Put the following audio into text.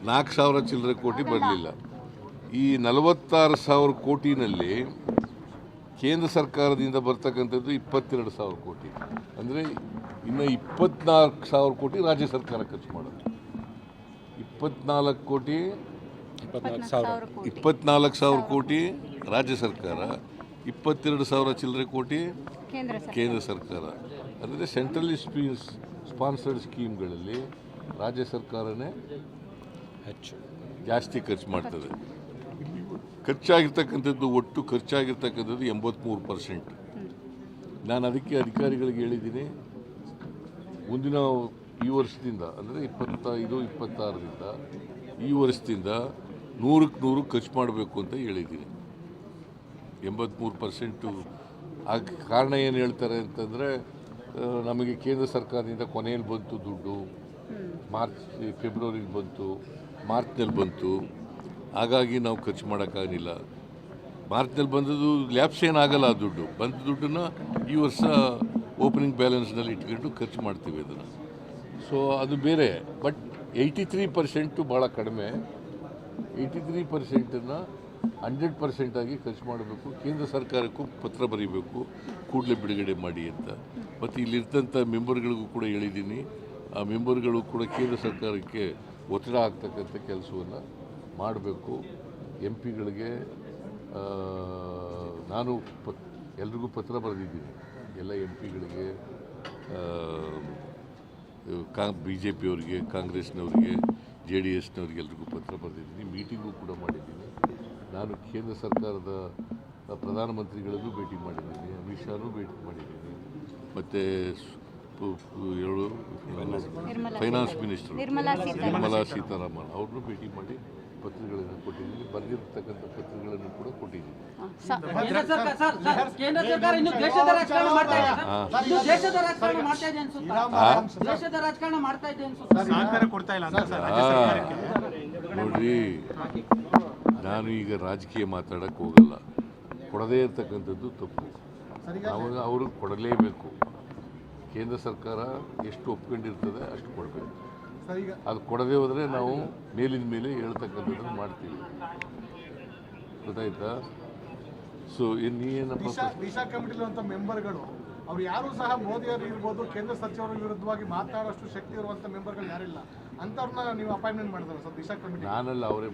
4,000 ಚಿಲ್ಲರೆ ಕೋಟಿ ಬರಲಿಲ್ಲ. ಈ 46,000 ಕೋಟಿನಲ್ಲಿ ಕೇಂದ್ರ ಸರ್ಕಾರದಿಂದ ಬರ್ತಕ್ಕಂಥದ್ದು 22,000 ಕೋಟಿ. ಅಂದರೆ ಇನ್ನು 24,000 ಕೋಟಿ ರಾಜ್ಯ ಸರ್ಕಾರ ಖರ್ಚು ಮಾಡೋದು. 24,000 ಕೋಟಿ ರಾಜ್ಯ ಸರ್ಕಾರ, 22,000 ಚಿಲ್ಲರೆ ಕೋಟಿ ಕೇಂದ್ರ ಸರ್ಕಾರ. ಅಂದರೆ ಸೆಂಟ್ರಲಿ ಸ್ಪಾನ್ಸರ್ಡ್ ಸ್ಕೀಮ್ಗಳಲ್ಲಿ ರಾಜ್ಯ ಸರ್ಕಾರನೇ ಜಾಸ್ತಿ ಖರ್ಚು ಮಾಡ್ತದೆ. ಒಟ್ಟು ಖರ್ಚಾಗಿರ್ತಕ್ಕಂಥದ್ದು 83%. ನಾನು ಅದಕ್ಕೆ ಅಧಿಕಾರಿಗಳಿಗೆ ಹೇಳಿದ್ದೀನಿ, ಮುಂದಿನ ಈ ವರ್ಷದಿಂದ ಅಂದರೆ 25-26ರಿಂದ ಈ ವರ್ಷದಿಂದ 100% ಖರ್ಚು ಮಾಡಬೇಕು ಅಂತ ಹೇಳಿದ್ದೀನಿ. 83% ಆಗ ಕಾರಣ ಏನು ಹೇಳ್ತಾರೆ ಅಂತಂದರೆ, ನಮಗೆ ಕೇಂದ್ರ ಸರ್ಕಾರದಿಂದ ಕೊನೆಯಲ್ಲಿ ಬಂತು ದುಡ್ಡು, ಫೆಬ್ರವರಿಗೆ ಬಂತು, ಮಾರ್ಚ್ನಲ್ಲಿ ಬಂತು, ಹಾಗಾಗಿ ನಾವು ಖರ್ಚು ಮಾಡೋಕ್ಕಾಗಲಿಲ್ಲ. ಮಾರ್ಚ್ನಲ್ಲಿ ಬಂದದ್ದು ಲ್ಯಾಪ್ಸ್ ಏನಾಗಲ್ಲ, ಆ ದುಡ್ಡು ಬಂದ ದುಡ್ಡನ್ನು ಈ ವರ್ಷ ಓಪನಿಂಗ್ ಬ್ಯಾಲೆನ್ಸ್ನಲ್ಲಿ ಇಟ್ಕೊಂಡು ಖರ್ಚು ಮಾಡ್ತೀವಿ ಅದನ್ನು. ಸೊ ಅದು ಬೇರೆ. ಬಟ್ 83% ಭಾಳ ಕಡಿಮೆ. 83%ನ್ನು 100% ಆಗಿ ಖರ್ಚು ಮಾಡಬೇಕು. ಕೇಂದ್ರ ಸರ್ಕಾರಕ್ಕೂ ಪತ್ರ ಬರೀಬೇಕು, ಕೂಡಲೇ ಬಿಡುಗಡೆ ಮಾಡಿ ಅಂತ. ಮತ್ತು ಇಲ್ಲಿರ್ತಂಥ ಮೆಂಬರ್ಗಳಿಗೂ ಕೂಡ ಹೇಳಿದ್ದೀನಿ, ಆ ಮೆಂಬರ್ಗಳು ಕೂಡ ಕೇಂದ್ರ ಸರ್ಕಾರಕ್ಕೆ ಒತ್ತಡ ಆಗ್ತಕ್ಕಂಥ ಕೆಲಸವನ್ನು ಮಾಡಬೇಕು. MP ಗಳಿಗೆ ನಾನು ಎಲ್ರಿಗೂ ಪತ್ರ ಬರೆದಿದ್ದೀನಿ, ಎಲ್ಲ MP ಗಳಿಗೆ, BJP ಅವರಿಗೆ, ಕಾಂಗ್ರೆಸ್ನವರಿಗೆ, JDSನವ್ರಿಗೆ ಎಲ್ರಿಗೂ ಪತ್ರ ಬರೆದಿದ್ದೀನಿ. ಮೀಟಿಂಗು ಕೂಡ ಮಾಡಿದ್ದೀನಿ. ನಾನು ಕೇಂದ್ರ ಸರ್ಕಾರದ ಪ್ರಧಾನಮಂತ್ರಿಗಳಿಗೂ ಭೇಟಿ ಮಾಡಿದ್ದೀನಿ, ಅಮಿತ್ ಶಾನೂ ಭೇಟಿ ಮಾಡಿದ್ದೀನಿ, ಮತ್ತು ಫೈನಾನ್ಸ್ ಮಿನಿಸ್ಟರ್ ನಿರ್ಮಲಾ ಸೀತಾರಾಮನ್ ಅವ್ರನ್ನೂ ಭೇಟಿ ಮಾಡಿ ಪತ್ರಗಳನ್ನು ಕೊಟ್ಟಿದ್ದೀನಿ. ಬರೆದಿರ್ತಕ್ಕಂಥ ಪತ್ರಗಳನ್ನು ಕೂಡ ಕೊಟ್ಟಿದ್ದೀನಿ. ನೋಡ್ರಿ, ನಾನು ಈಗ ರಾಜಕೀಯ ಮಾತಾಡಕ್ಕೆ ಹೋಗಲ್ಲ. ಕೊಡದೇ ಇರ್ತಕ್ಕಂಥದ್ದು ತಪ್ಪು. ಅವರು ಕೊಡಲೇಬೇಕು. ಕೇಂದ್ರ ಸರ್ಕಾರ ಎಷ್ಟು ಒಪ್ಕೊಂಡಿರ್ತದೆ ಅಷ್ಟು ಕೊಡಬೇಕು. ಅದು ಕೊಡದೇ ಹೋದರೆ ನಾವು ಮೇಲಿನ ಮೇಲೆ ಹೇಳ್ತಕ್ಕಂಥದ್ದನ್ನು ಮಾಡ್ತೀವಿ. ಗೊತ್ತಾಯ್ತಾ? ಸೊ ನೀನೇನಪ್ಪ, ದಿಶಾ ಕಮಿಟಿಲಿರುವಂಥ ಮೆಂಬರ್ಗಳು ಅವ್ರು ಯಾರು ಸಹ ಮೋದಿಯವರು ಇರ್ಬೋದು, ಕೇಂದ್ರ ಸಚಿವರ ವಿರುದ್ಧವಾಗಿ ಮಾತಾಡೋಷ್ಟು ಶಕ್ತಿ ಇರುವಂಥ ಮೆಂಬರ್ಗಳು ಯಾರಿಲ್ಲ. ಅಂಥವ್ರನ್ನ ನೀವು ಅಪಾಯಿಂಟ್ಮೆಂಟ್ ಮಾಡಿದ್ರೆ ಸರ್ ದಿಶಾ ಕಮಿಟಿ? ನಾನಲ್ಲ, ಅವರೇ